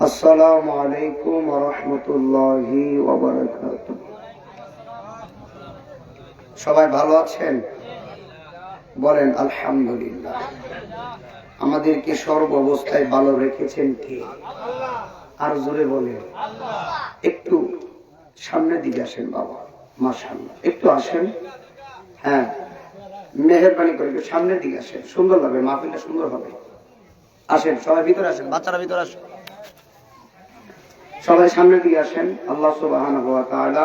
আসসালামু আলাইকুম ওয়া রাহমাতুল্লাহি ওয়া বারাকাতুহু। সবাই ভালো আছেন? বলেন আলহামদুলিল্লাহ। আমাদেরকে সর্ব অবস্থায় ভালো রেখেছেন কে? আর জোরে বলেন। একটু সামনের দিকে আসেন বাবা, মাশাআল্লাহ। একটু আসেন, হ্যাঁ মেহেরবানি করে একটু সামনের দিকে আসেন, সুন্দর লাগবে, মাহফিলটা সুন্দর হবে। আসেন সবাই ভিতরে আসেন, বাচ্চারা ভিতরে আসেন, সবাই সামনের দিকে আসেন। আল্লাহ সুবহানাহু ওয়া তাআলা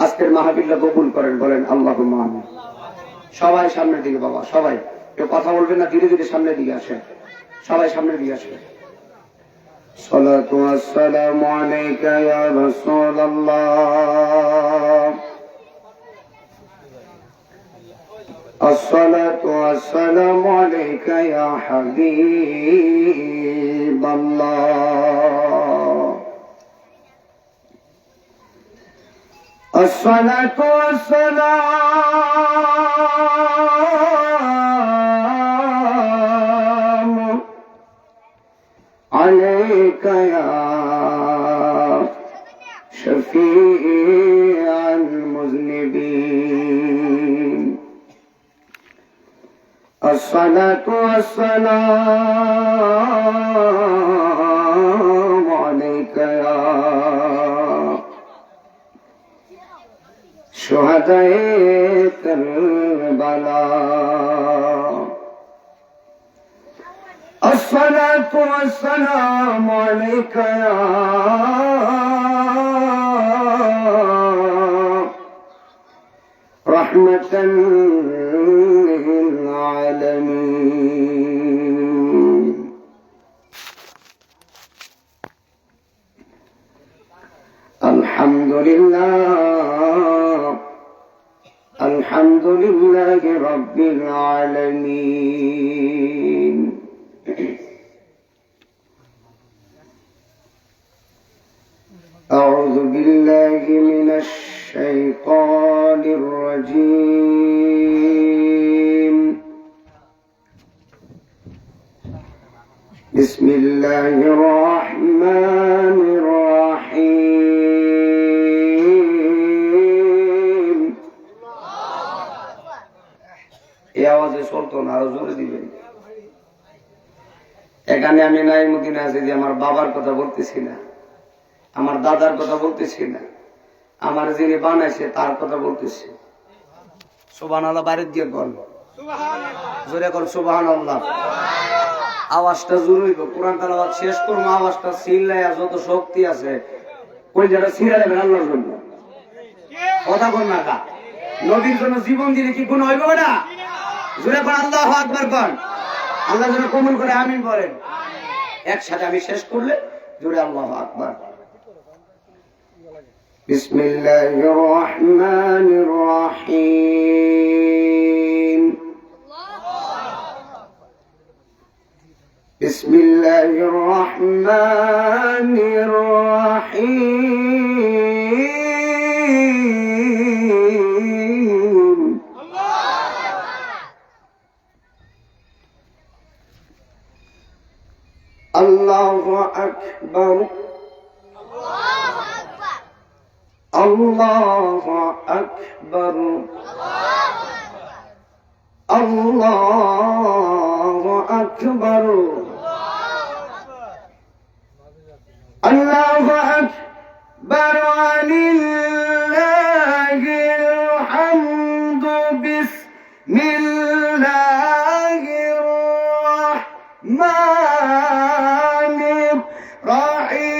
আজকের মাহফিলটা কবুল করেন, বলেন আল্লাহুম্মা আমিন। সবাই সামনের দিকে বাবা, সবাই কেউ কথা বলবেন না, ধীরে ধীরে সামনের দিকে আসেন, সবাই সামনের দিকে আসেন। সালাতু ওয়াসসালামু আলাইকা ইয়া রাসূলুল্লাহ, আসসালাতু ওয়াসসালামু আলাইকা ইয়া হাবিবাল্লাহ, আসসালাতু ওয়াসসালামু আলাইকা ইয়া শাফিআল মুযনিবিন, আসসালাতু ওয়াসসালামু আলাইকা ইয়া শুহাদায়ে কারবালা, আসসালাতু ওয়াসসালামু আলাইকা ইয়া রাহমাতান লিল আলামিন। আলহামদুলিল্লাহ, আলহামদুলিল্লাহি রাব্বিল আলামিন। أعوذ بالله من الشيطان الرجيم. بسم الله الرحمن الرحيم. এই আওয়াজে চলতো না, আরো জোরে দিবেন। এখানে আমি নাইমুদ্দিন আছি যে আমার বাবার কথা বলতেছি না, আমার দাদার কথা বলতেছি না, আমার যিনি বানাইছে তার কথা বলতেছি। সুবহানাল্লাহ বাইরের দিয়ে বল, জোরে কর সুবহানাল্লাহ। আওয়াজটা জোরে হইব, কোরআন তেলাওয়াত শেষ করবো, আওয়াজটা চিল্লাইয়া যত শক্তি আছে ওই জায়গা ছিঁড়া দেবেন আল্লাহর জন্য। কথা বল না কা, নবীর জন্য জীবন দিলে কি গুণ হইব না? জোরে কর আল্লাহু আকবার কর, আল্লাহ যেন কবুল করে আমিন বলেন। একসাথে আমি শেষ করলে জোরে আল্লাহু আকবার। বিসমিল্লাহির রহমানির রহিম, বিসমিল্লাহির রহমানির রহিম। আল্লাহু আকবার, আল্লাহু আকবার, আল্লাহু আকবার, আল্লাহু আকবার, ওয়ালিল্লাহিল হামদু। বিসমিল্লাহির রাহমানির রহিম।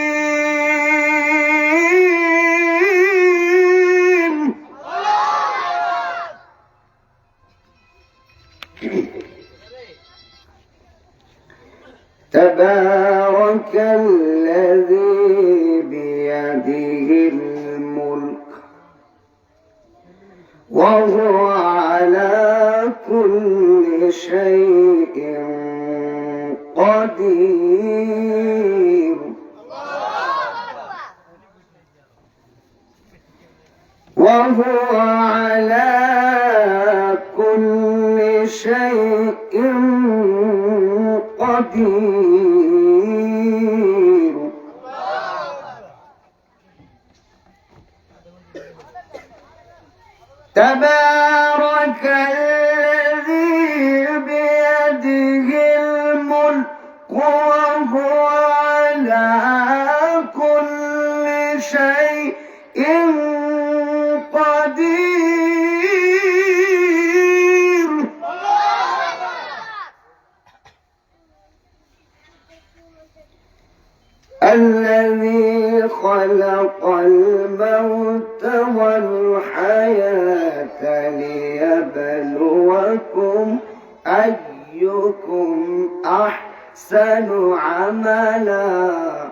تبارك الذي بيده الملك وهو على كل شيء قدير، وهو على كل شيء قدير. قدير تبارك الذي بيده الملك وهو على كل شيء قدير الذي خلق الموت والحياة ليبلوكم أيكم أحسن عملا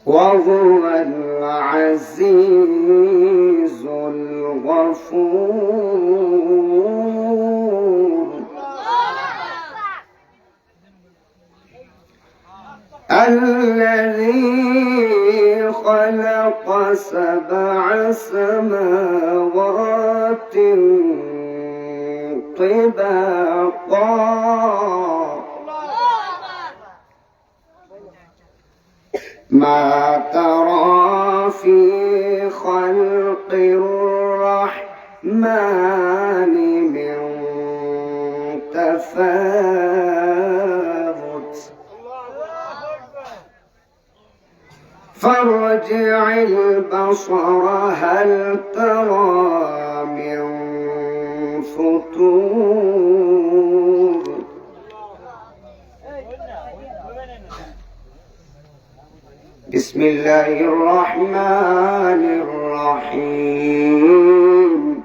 وهو العزيز الغفور الذي خلق 7 سماوات طباقا ما ترى في خلق الرحمن من تفاوت فارجع البصر هل ترى من فطور بسم الله الرحمن الرحيم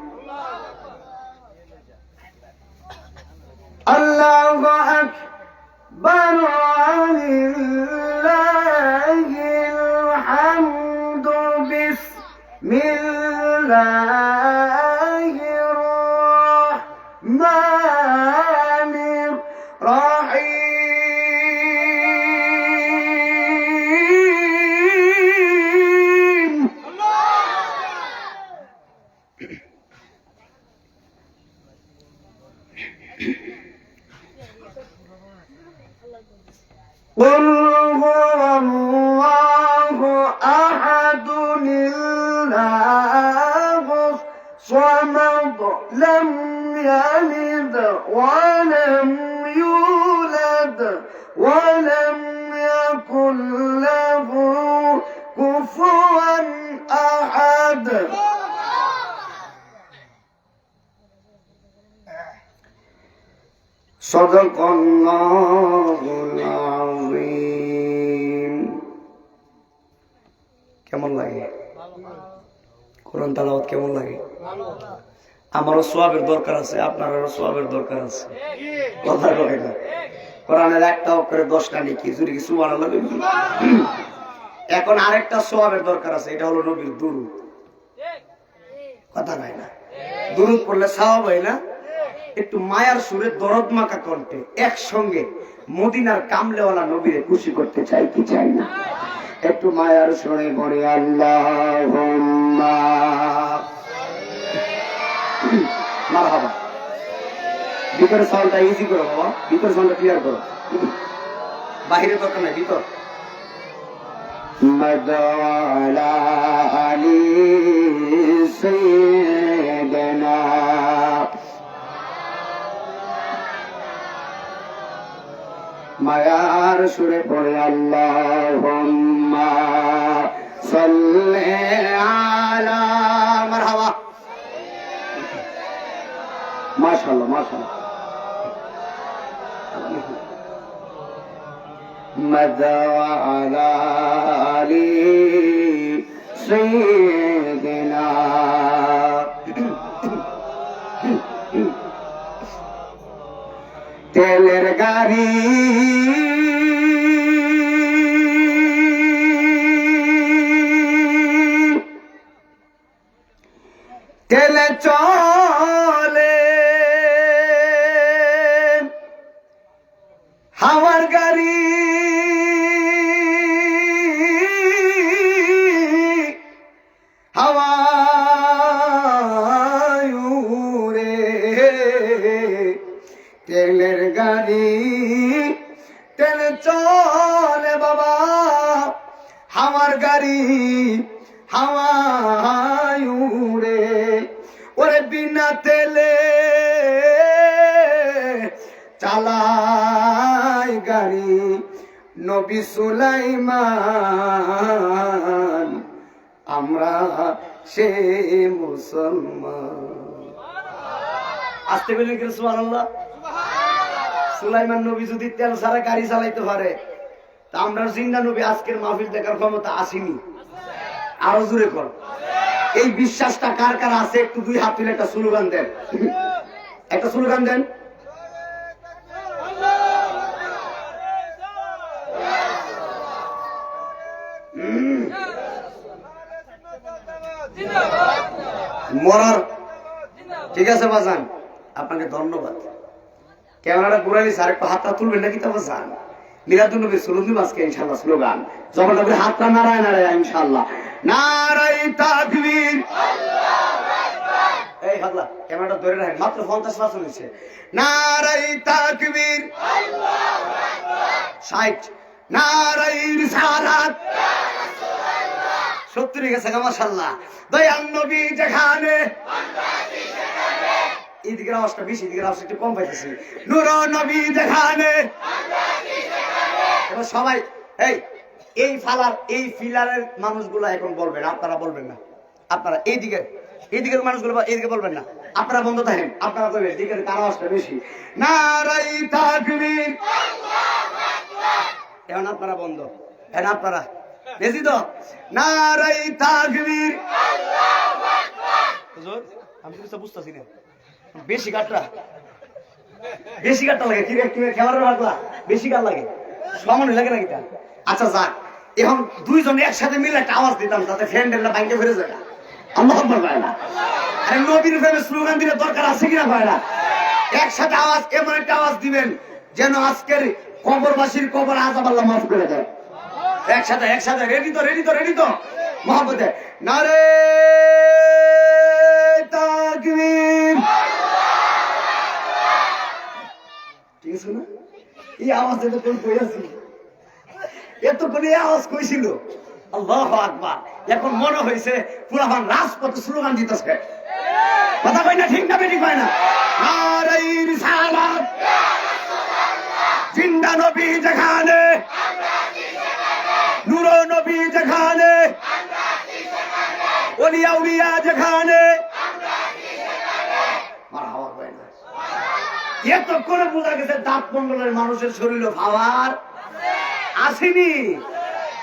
الله أكبر ولله الحمد بسم الله الرحمن الرحيم قل هو الله أحد الله الصمد لم يلد ولم يولد ولم يكن له كفوا أحد صدق الله العظيم কেমন লাগে কোরআন তেলাওয়াত কেমন লাগে আমারও সওয়াবের দরকার আছে আপনারও সওয়াবের দরকার আছে কথা কয় না কোরআনের একটা অক্ষরে 10টা নেকি যদি কি সুবহানাল্লাহ এখন আরেকটা সওয়াবের দরকার আছে এটা হলো নবীর দুরূদ কথা নাই না দুরূদ পড়লে সওয়াব হয় না একটু মায়ার সুরে দরদ মাখা কণ্ঠে একসঙ্গে মদিনার কামলেওয়ালা নবীরে খুশি করতে চাই কি চাই না একটু মায়ার সুরে পড়ে আল্লাহুম্মা মারহাবা ভিতরে সাউন্ডটা ইজি করো বাবা ভিতরে সাউন্ডটা ক্লিয়ার করো বাহিরে দরকার নাই ভিতর মাদালা আলী সাইয়্যিদানা মায়ার সুরে পড়ে আল্লাহুম্মা সাল্লি আলা মারহাবা মাশাআল্লাহ মাশাআল্লাহ মাদা আলা আলি সাইয়্যিদিনা তেলের গাড়ি তেলে চলে হাওয়ার গাড়ি হাওয়ায় উড়ে তেলের গাড়ি তেল চলে বাবা, হাওয়ার গাড়ি হাওয়ায় উড়ে, ওরে বিনা তেলে চালায় গাড়ি নবী সুলাইমান, আমরা সে মুসলমান। আসতে বললেন কেন সুবহানাল্লাহ? সুলাইমান নবী যদি তেল ছাড়া গাড়ি চালাইতে পারে, তা আমরা জিন্দা নবী আজকের মাহফিল দেখার ক্ষমতা আসেনি। আরো জোরে কর। এই বিশ্বাসটা কার কার আছে একটু দুই হাত তুলে একটা স্লোগান দেন, একটা স্লোগান দেন। মরার ঠিক আছে বাজান, আপনাকে ধন্যবাদ। ক্যামেরাটা ঘুরাইলি স্যার একটু হাতটা তুলবেন নাকি? তা বাজান মিলাদুন নবী সুলুন আজকে ইনশাআল্লাহ স্লোগান যখন আপনি হাতটা নাড়ায় নাড়ায় ইনশাআল্লাহ নারায়ে তাকবীর। এই হাতলা ক্যামেরাটা ধরে রাখেন, মাত্র 50% হয়েছে। নারায়ে তাকবীর, আল্লাহু আকবার। 60, নারায়ে রিসালাত, ইয়া রাসূলুল্লাহ। 70 গেছে মাশাআল্লাহ। দয়াল নবী যেখানে, এদিকের আওয়াজটা বেশি, এদিকের আওয়াজটা একটু কম পাইতেছি। নূর নবী যেখানে, এবার সবাই এই ফালার এই ফিলারের মানুষগুলো এখন বলবেন, আপনারা বলবেন না। আপনারা এইদিকের মানুষগুলো এইদিকে বলবেন না, আপনারা বন্ধ থাকেন, আপনারা বলবেন এদিকের কার আওয়াজটা বেশি। নারায়ে তাকবীর, আল্লাহু আকবার। এখন আপনারা বন্ধ, এখন আপনারা বেশি তো। নারায়ে তাকবীর, আল্লাহু আকবার। হুজুর আমি কিছু বুঝতেছি না, বেশি কাটটা লাগে কি রে? খেলার লাগলা বেশি কাট লাগে, সমান লাগে নাকি? আচ্ছা যাক, এখন দুইজনে একসাথে মিলে একটা আওয়াজ দিতাম যাতে ফ্রেন্ডেরটা বাইকে ফিরে যায়। আল্লাহু আকবার পায় না? আরে নবীর প্রেমে স্লোগান দিলে দরকার আছে কিনা পায় না? একসাথে আওয়াজ, এমন একটা আওয়াজ দিবেন যেন আজকের কবরবাসীর কবর আযাব আল্লাহ মাফ করে দেয়। একসাথে একসাথে রেডি তো মহব্বতে নারায়ে তাকবীর। ঠিক আছে না? এই আওয়াজ এত কোন কইয়াছিল, এতক্ষণ এই আওয়াজ কইছিল। আল্লাহু আকবার। এখন মনে হয়েছে পুরান রাজপথে স্লোগান দিতেছে। কথা কই না? ঠিক না বেটি কয় না? নারায়ে রিসালাত, ইয়া রাসূলুল্লাহ। জিন্দা নবী যেখানে, নূর নবী যেখানে, ওলিয়া উলিয়া যেখানে, মারহাবা কয় না? এত করে বোঝা গেছে দাঁত মন্ডলের মানুষের শরীরে পাওয়ার আসেনি।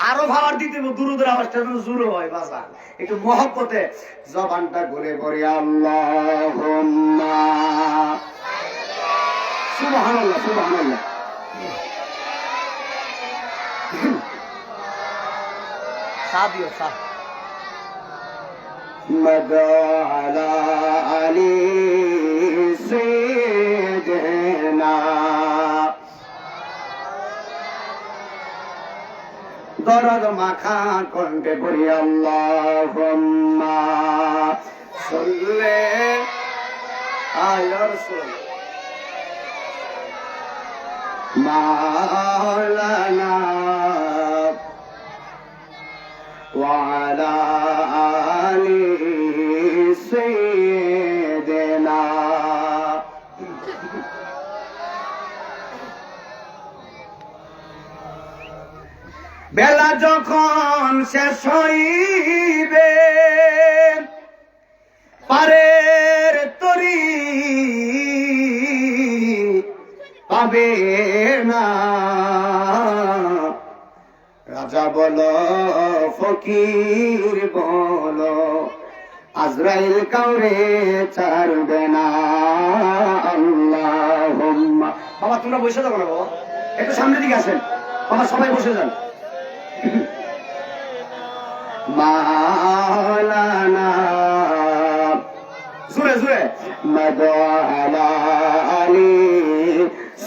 আরো ভাবার দিতে দুরুদের আওয়াজটা যেন জোরে হয় বাজার, একটু মহব্বতে জবানটা ঘুরে ঘুরে আল্লাহুম্মা সুবহানাল্লাহ সুবহানাল্লাহ। সাদিও সা মাদা আলা আলী সাইয়্যিদিনা, দরদ মাখা কণ্ঠে পড়ি আল্লাহুম্মা সাল্লি আলা রাসূল মাওলানা ওয়া আলা আলি সাইয়্যিদিনা। বেলা যখন শেষ হইবে পারের তরি পাবে না, রাজা বলো ফকির বলো আজরাইল কাউরে ছাড়বে না। আল্লাহুম্মা। বাবা তোমরা বসে যাবো না বাবা, একটু সামনের দিকে আসেন বাবা, সবাই বসে যান। মাওলানা জুরে জুরে মাদা আলা আলী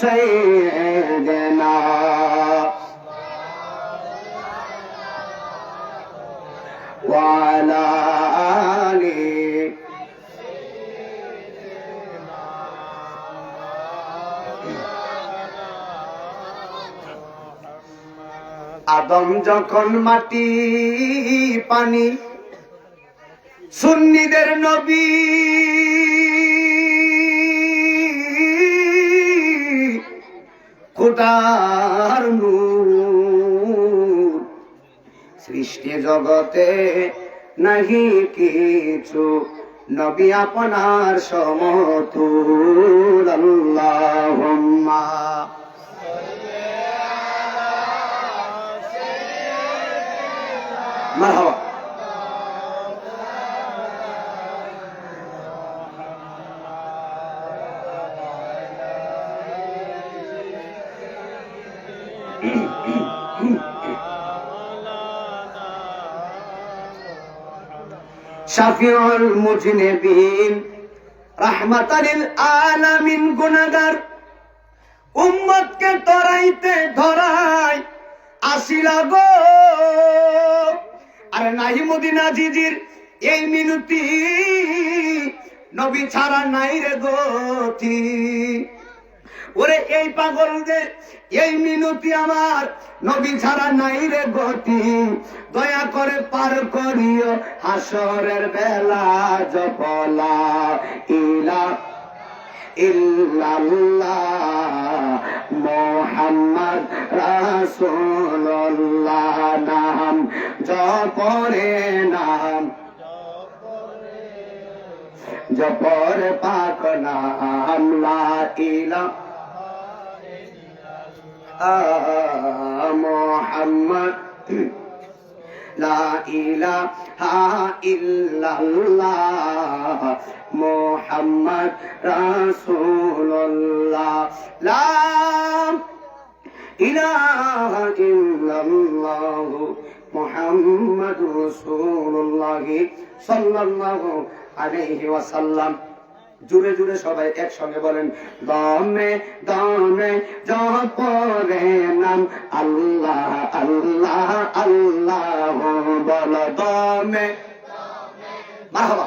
সাইয়্যিদিনা ওয়া আলা আলি আদম যখন মাটি পানি সুন্নিদের নবী খোদার নূর সৃষ্টি জগতে নাহি কিছু নবী আপনার সমতুল আল্লাহুম্মা মারহাবা। শাফিউল মুজনিবিন রাহমাতাল লিল আলামিন গুনাহগার উম্মতকে তরাইতে ধরায় আসিলা গো। আরে নাহি মদিনা জিজির এই মিনতি নবী ছাড়া নাই রে গতি। ওরে এই পাগলদের এই মিনতি আমার নবী ছাড়া নাই রে গতি। দয়া করে পার করিও হাসরের বেলা জপলা ইলা ইল্লাল্লাহ মুহাম্মদ রাসূলুল্লাহ নাম জপরে নাম জপরে পাক নাম লা ইলাহা মুহাম্মদ লা ইলাহা ইল্লাল্লাহ মুহাম্মদ রাসূলুল্লাহ লা ইলাহা ইল্লাল্লাহ মুহাম্মাদুর রাসূলুল্লাহ সাল্লাল্লাহু আলাইহি ওয়াসাল্লাম। জুড়ে জুড়ে সবাই একসঙ্গে বলেন দমে দমে জপরে নাম আল্লাহ আল্লাহ আল্লাহ বল দমে মারহাবা।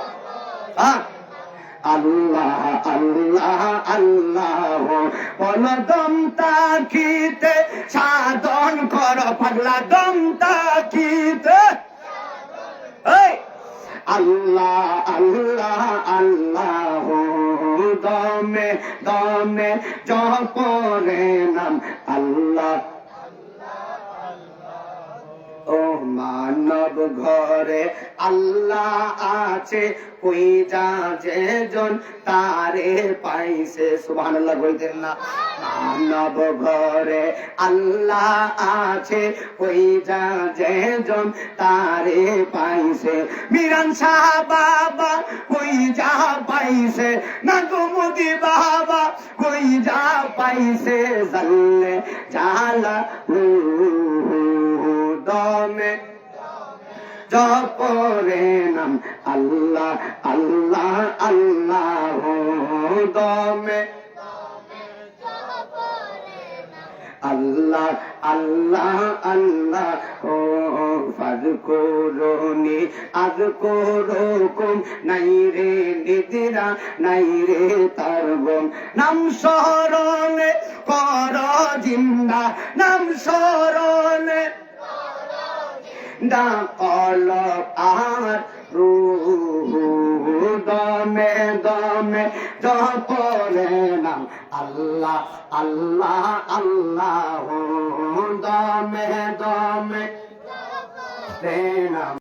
আল্লাহ আল্লাহ আল্লাহ বল দম তাকিতে সাধন কর পাগলা দম তাকিতে আল্লাহ আল্লাহ আল্লাহ দমে দমে জপরে নাম আল্লাহ। ও মানব ঘরে আল্লাহ আছে কই যা যেজন তারে পাইছে সুবহানাল্লাহ বলতেন না। মানব ঘরে আল্লাহ আছে কই যা যেজন তারে পাইছে। মিরান শাহ বাবা কই যা পাইছে না গো মোদি বাবা কই যা পাইছে জানলে জালা দমে জপরে নাম আল্লাহ আল্লাহ আল্লাহ দমে আল্লাহ আল্লাহ আল্লাহ ও ফাযকুরুনি আযকুরুকুম নাই রে নিদ্রা নাই রে তারগম নাম স্মরণে কর জিন্দা নাম স্মরণে ডাকল আর রূহ দমে দমে জপরে নাম আল্লাহ আল্লাহ আল্লাহ দমে দমে নাম